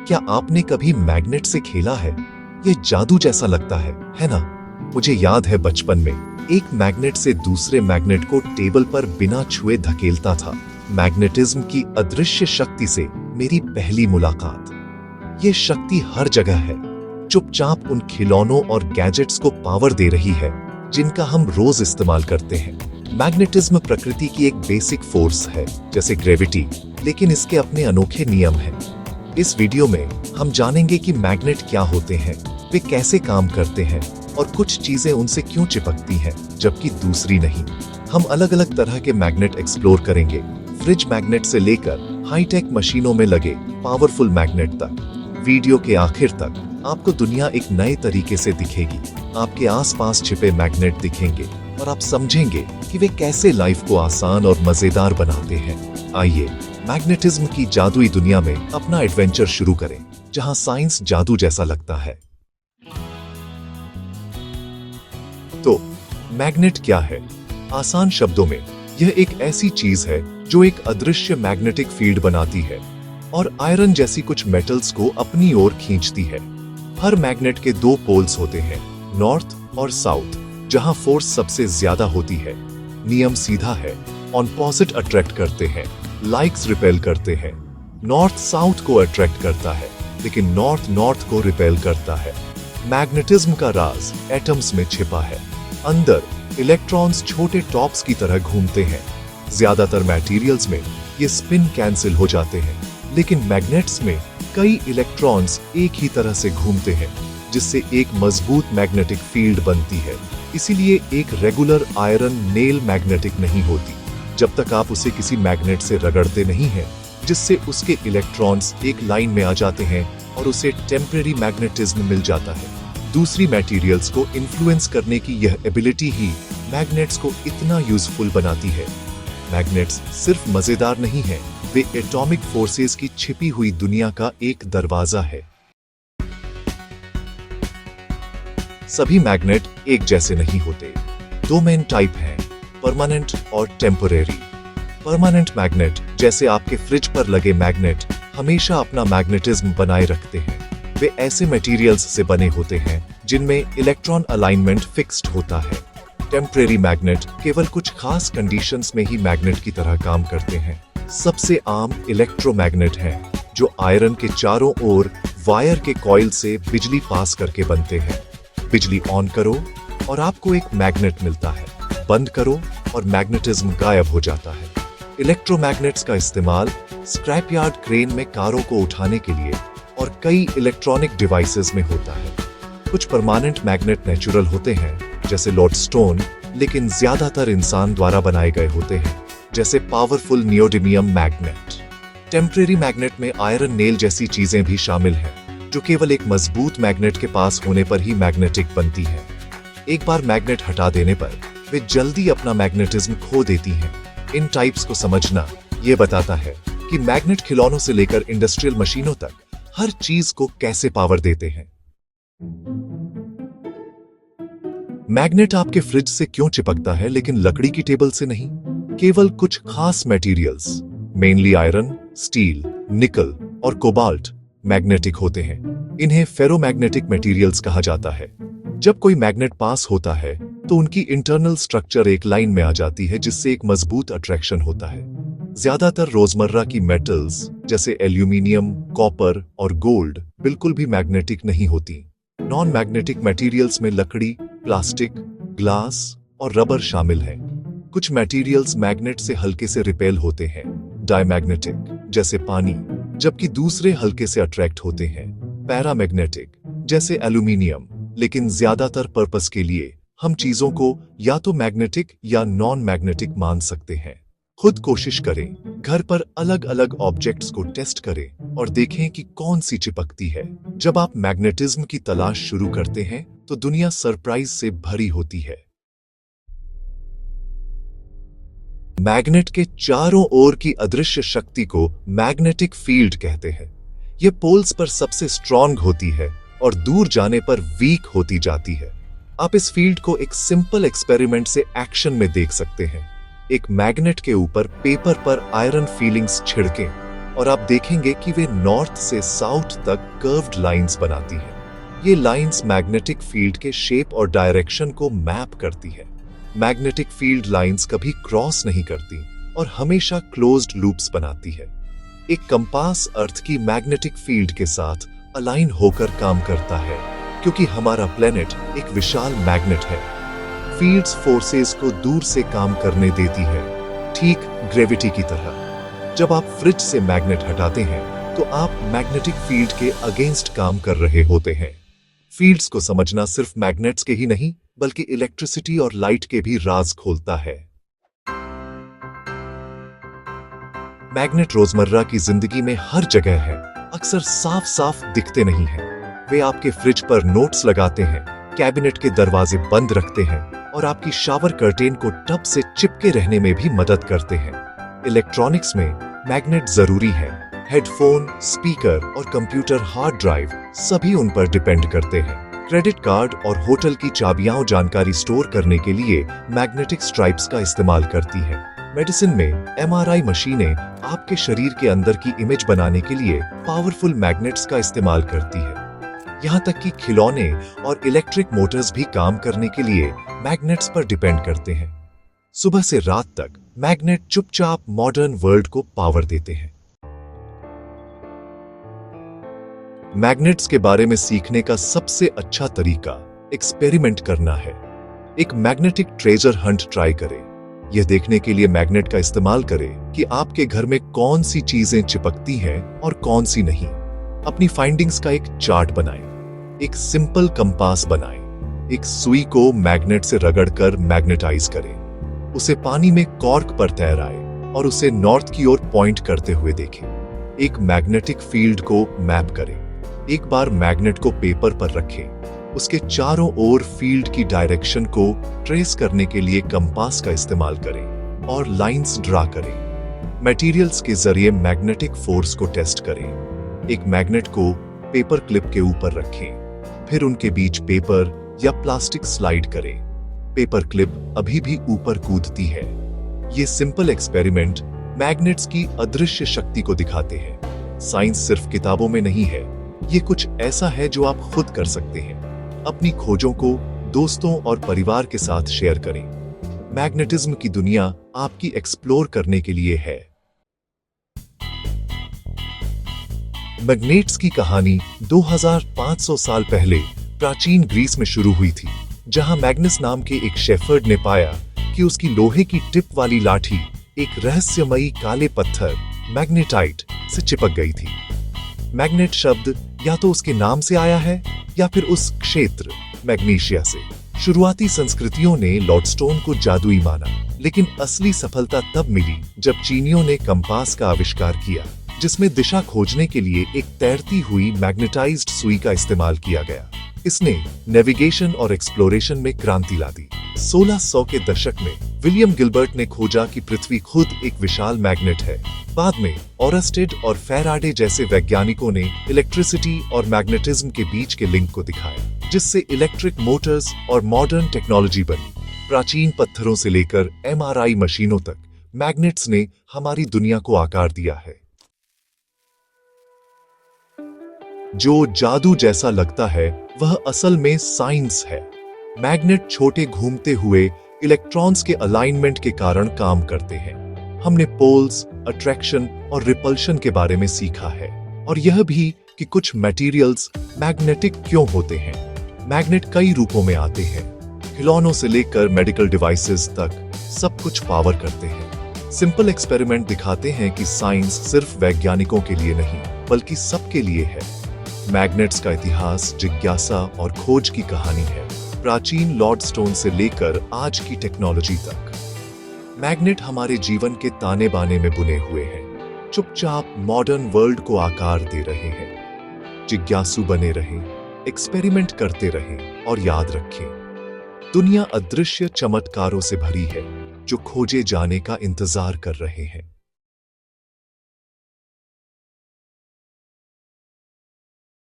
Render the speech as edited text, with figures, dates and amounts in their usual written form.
क्या आपने कभी मैग्नेट से खेला है? ये जादू जैसा लगता है ना? मुझे याद है बचपन में एक मैग्नेट से दूसरे मैग्नेट को टेबल पर बिना छुए धकेलता था। मैग्नेटिज्म की अदृश्य शक्ति से मेरी पहली मुलाकात। ये शक्ति हर जगह है, चुपचाप उन खिलौनों और गैजेट्स को पावर दे रही है जिनका हम रोज इस्तेमाल करते हैं। मैग्नेटिज्म प्रकृति की एक बेसिक फोर्स है, जैसे ग्रेविटी, लेकिन इसके अपने अनोखे नियम हैं। इस वीडियो में हम जानेंगे कि मैग्नेट क्या होते हैं, वे कैसे काम करते हैं और कुछ चीजें उनसे क्यों चिपकती हैं जबकि दूसरी नहीं। हम अलग अलग तरह के मैग्नेट एक्सप्लोर करेंगे, फ्रिज मैग्नेट से लेकर हाईटेक मशीनों में लगे पावरफुल मैग्नेट तक। वीडियो के आखिर तक आपको दुनिया एक नए तरीके से दिखेगी। आपके आसपास छिपे मैग्नेट दिखेंगे और आप समझेंगे कि वे कैसे लाइफ को आसान और मजेदार बनाते हैं। आइए मैग्नेटिज्म की जादुई दुनिया में अपना एडवेंचर शुरू करें, जहां साइंस जादू जैसा लगता है। तो मैग्नेट क्या है? आसान शब्दों में यह एक ऐसी चीज है जो एक अदृश्य मैग्नेटिक फील्ड बनाती है और आयरन जैसी कुछ मेटल्स को अपनी ओर खींचती है। हर मैग्नेट के दो पोल्स होते हैं, नॉर्थ और साउथ, जहां फोर्स सबसे ज्यादा होती है। नियम सीधा है, ऑपोजिट अट्रैक्ट करते हैं, लाइक्स रिपेल करते हैं। नॉर्थ साउथ को अट्रैक्ट करता है, लेकिन नॉर्थ नॉर्थ को रिपेल करता है। मैग्नेटिज्म का राज एटम्स में छिपा है। अंदर इलेक्ट्रॉन्स छोटे टॉप्स की तरह घूमते हैं। ज्यादातर मटेरियल्स में ये स्पिन कैंसिल हो जाते हैं, लेकिन मैग्नेट्स में कई इलेक्ट्रॉन्स एक ही तरह से घूमते हैं, जिससे एक मजबूत मैग्नेटिक फील्ड बनती है। इसीलिए एक रेगुलर आयरन नेल मैग्नेटिक नहीं होती जब तक आप उसे किसी मैग्नेट से रगड़ते नहीं हैं, जिससे उसके इलेक्ट्रॉन्स एक लाइन में आ जाते हैं और उसे टेम्परेरी मैग्नेटिज्म मिल जाता है। दूसरी मटेरियल्स को इन्फ्लुएंस करने की यह एबिलिटी ही मैग्नेट्स को इतना यूजफुल बनाती है। मैग्नेट्स सिर्फ मजेदार नहीं है, वे एटॉमिक फोर्सेस की छिपी हुई दुनिया का एक दरवाजा है। सभी मैग्नेट एक जैसे नहीं होते। दो मेन टाइप हैं, परमानेंट और टेम्परेरी। परमानेंट मैग्नेट, जैसे आपके फ्रिज पर लगे मैग्नेट, हमेशा अपना मैग्नेटिज्म बनाए रखते हैं। वे ऐसे मटेरियल्स से बने होते हैं जिनमें इलेक्ट्रॉन अलाइनमेंट फिक्स्ड होता है। टेम्परेरी मैग्नेट केवल कुछ खास कंडीशंस में ही मैग्नेट की तरह काम करते हैं। सबसे आम इलेक्ट्रोमैग्नेट हैं, जो आयरन के चारों ओर वायर के कॉइल से बिजली पास करके बनते हैं। बिजली ऑन करो और आपको एक मैग्नेट मिलता है, बंद करो और मैग्नेटिज्म गायब हो जाता है। इलेक्ट्रोमैग्नेट्स का इस्तेमाल स्क्रैपयार्ड क्रेन में कारों को उठाने के लिए और कई इलेक्ट्रॉनिक डिवाइसेस में होता है। कुछ परमानेंट मैग्नेट नेचुरल होते हैं, जैसे लोडस्टोन, लेकिन ज्यादातर इंसान द्वारा बनाए गए होते हैं, जैसे powerful neodymium magnet. Temporary magnet में आयरन नेल जैसी चीजें भी शामिल हैं, जो केवल एक मजबूत मैग्नेट के पास होने पर ही मैग्नेटिक बनती है। एक बार मैग्नेट हटा देने पर वे जल्दी अपना मैग्नेटिज्म खो देती हैं। इन टाइप्स को समझना ये बताता है कि मैग्नेट खिलौनों से लेकर इंडस्ट्रियल मशीनों तक हर चीज को कैसे पावर देते हैं। मैग्नेट आपके फ्रिज से क्यों चिपकता है, लेकिन लकड़ी की टेबल से नहीं? केवल कुछ खास मटेरियल्स, मेनली आयरन, स्टील, निकल और कोबाल्ट, मैग्नेटिक होते हैं। इन्हें फेरोमैग्नेटिक मटेरियल्स कहा जाता है। जब कोई मैग्नेट पास होता है तो उनकी इंटरनल स्ट्रक्चर एक लाइन में आ जाती है, जिससे एक मजबूत अट्रैक्शन होता है। ज्यादातर रोजमर्रा की मेटल्स जैसे एल्यूमिनियम, कॉपर और गोल्ड बिल्कुल भी मैग्नेटिक नहीं होती। नॉन मैग्नेटिक मटेरियल्स में लकड़ी, प्लास्टिक, ग्लास और रबर शामिल है। कुछ मटेरियल्स मैग्नेट से हल्के से रिपेल होते हैं, डायमैग्नेटिक जैसे पानी, जबकि दूसरे हल्के से अट्रैक्ट होते हैं, पैरामैग्नेटिक जैसे एल्यूमिनियम। लेकिन ज्यादातर पर्पस के लिए हम चीजों को या तो मैग्नेटिक या नॉन मैग्नेटिक मान सकते हैं। खुद कोशिश करें, घर पर अलग अलग ऑब्जेक्ट्स को टेस्ट करें और देखें कि कौन सी चिपकती है। जब आप मैग्नेटिज्म की तलाश शुरू करते हैं तो दुनिया सरप्राइज से भरी होती है। मैग्नेट के चारों ओर की अदृश्य शक्ति को मैग्नेटिक फील्ड कहते हैं। यह पोल्स पर सबसे स्ट्रॉन्ग होती है और दूर जाने पर वीक होती जाती है। आप इस फील्ड को एक सिंपल एक्सपेरिमेंट से एक्शन में देख सकते हैं। एक मैग्नेट के ऊपर पेपर पर आयरन फीलिंग्स छिड़कें और आप देखेंगे कि वे नॉर्थ से साउथ तक कर्व्ड लाइंस बनाती हैं। ये लाइंस मैग्नेटिक फील्ड के शेप और डायरेक्शन को मैप करती है। मैग्नेटिक फील्ड लाइंस कभी क्रॉस नहीं करती और हमेशा क्लोज्ड लूप्स बनाती है। एक कंपास अर्थ की मैग्नेटिक फील्ड के साथ अलाइन होकर काम करता है, क्योंकि हमारा प्लेनेट एक विशाल मैग्नेट है। फील्ड्स फोर्सेस को दूर से काम करने देती है, ठीक ग्रेविटी की तरह। जब आप फ्रिज से मैग्नेट हटाते हैं तो आप मैग्नेटिक फील्ड के अगेंस्ट काम कर रहे होते हैं। फील्ड्स को समझना सिर्फ मैग्नेट्स के ही नहीं, बल्कि इलेक्ट्रिसिटी और लाइट के भी राज खोलता है। मैग्नेट रोजमर्रा की जिंदगी में हर जगह है, अक्सर साफ साफ दिखते नहीं हैं। वे आपके फ्रिज पर नोट्स लगाते हैं, कैबिनेट के दरवाजे बंद रखते हैं और आपकी शावर कर्टेन को टब से चिपके रहने में भी मदद करते हैं। इलेक्ट्रॉनिक्स में मैग्नेट जरूरी है। हेडफोन, स्पीकर और कंप्यूटर हार्ड ड्राइव सभी उन पर डिपेंड करते हैं। क्रेडिट कार्ड और होटल की चाबियां जानकारी स्टोर करने के लिए मैग्नेटिक स्ट्राइप्स का इस्तेमाल करती हैं। मेडिसिन में एमआरआई मशीनें आपके शरीर के अंदर की इमेज बनाने के लिए पावरफुल मैग्नेट्स का इस्तेमाल करती है। यहाँ तक कि खिलौने और इलेक्ट्रिक मोटर्स भी काम करने के लिए मैग्नेट्स पर डिपेंड करते हैं। सुबह से रात तक मैग्नेट चुपचाप मॉडर्न वर्ल्ड को पावर देते हैं। मैग्नेट्स के बारे में सीखने का सबसे अच्छा तरीका एक्सपेरिमेंट करना है। एक मैग्नेटिक ट्रेजर हंट ट्राई करें। यह देखने के लिए मैग्नेट का इस्तेमाल करें कि आपके घर में कौन सी चीजें चिपकती हैं और कौन सी नहीं। अपनी फाइंडिंग्स का एक चार्ट बनाएं। एक सिंपल कंपास बनाएं। एक सुई को मैग्नेट से रगड़कर मैग्नेटाइज करें। उसे पानी में कॉर्क पर तैराएं और उसे नॉर्थ की ओर पॉइंट करते हुए देखें। एक मैग्नेटिक फील्ड को मैप करें। एक बार मैग्नेट को पेपर पर रखें। उसके चारों ओर फील्ड की डायरेक्शन को ट्रेस करने के लिए कंपास का इस्तेमाल करें और लाइंस ड्रा करें। मटेरियल्स के जरिए मैग्नेटिक फोर्स को टेस्ट करें। एक मैग्नेट को पेपर क्लिप के ऊपर रखें, फिर उनके बीच पेपर या प्लास्टिक स्लाइड करें। पेपर क्लिप अभी भी ऊपर कूदती है। ये सिंपल एक्सपेरिमेंट मैग्नेट्स की अदृश्य शक्ति को दिखाते हैं। साइंस सिर्फ किताबों में नहीं है, ये कुछ ऐसा है जो आप खुद कर सकते हैं। अपनी खोजों को दोस्तों और परिवार के साथ शेयर करें। मैग्नेटिज्म की दुनिया आपकी एक्सप्लोर करने के लिए है। मैग्नेट्स की कहानी 2500 साल पहले प्राचीन ग्रीस में शुरू हुई थी, जहां मैग्नस नाम के एक शेफर्ड ने पाया कि उसकी लोहे की टिप वाली लाठी एक रहस्यमयी काले पत्थर मैग्नेटाइट से चिपक गई थी। मैग्नेट शब्द या तो उसके नाम से आया है या फिर उस क्षेत्र मैग्नीशिया से। शुरुआती संस्कृतियों ने लॉडस्टोन को जादुई माना, लेकिन असली सफलता तब मिली जब चीनियों ने कंपास का आविष्कार किया, जिसमें दिशा खोजने के लिए एक तैरती हुई मैग्नेटाइज्ड सुई का इस्तेमाल किया गया। इसने नेविगेशन और एक्सप्लोरेशन में क्रांति ला दी। 1600 के दशक में विलियम गिलबर्ट ने खोजा कि पृथ्वी खुद एक विशाल मैग्नेट है। बाद में ओरस्टेड और फैराडे जैसे वैज्ञानिकों ने इलेक्ट्रिसिटी और मैग्नेटिज्म के बीच के लिंक को दिखाया, जिससे इलेक्ट्रिक मोटर्स और मॉडर्न टेक्नोलॉजी बनी। प्राचीन पत्थरों से लेकर एमआरआई मशीनों तक मैग्नेट्स ने हमारी दुनिया को आकार दिया है। जो जादू जैसा लगता है वह असल में साइंस है। मैग्नेट छोटे घूमते हुए इलेक्ट्रॉन्स के अलाइनमेंट के कारण काम करते हैं। हमने पोल्स, अट्रैक्शन और रिपल्शन के बारे में सीखा है, और यह भी कि कुछ मटेरियल्स मैग्नेटिक क्यों होते हैं। मैग्नेट कई रूपों में आते हैं। खिलौनों से लेकर मेडिकल डिवाइसेस तक सब कुछ पावर करते हैं। सिंपल एक्सपेरिमेंट दिखाते हैं कि साइंस सिर्फ वैज्ञानिकों के लिए नहीं, बल्कि सबके लिए है। मैग्नेट्स का इतिहास जिज्ञासा और खोज की कहानी है, प्राचीन लॉडस्टोन से लेकर आज की टेक्नोलॉजी तक। मैग्नेट हमारे जीवन के ताने बाने में बुने हुए हैं, चुपचाप मॉडर्न वर्ल्ड को आकार दे रहे हैं। जिज्ञासु बने रहें, एक्सपेरिमेंट करते रहें और याद रखें, दुनिया अदृश्य चमत्कारों से भरी है जो खोजे जाने का इंतजार कर रहे हैं।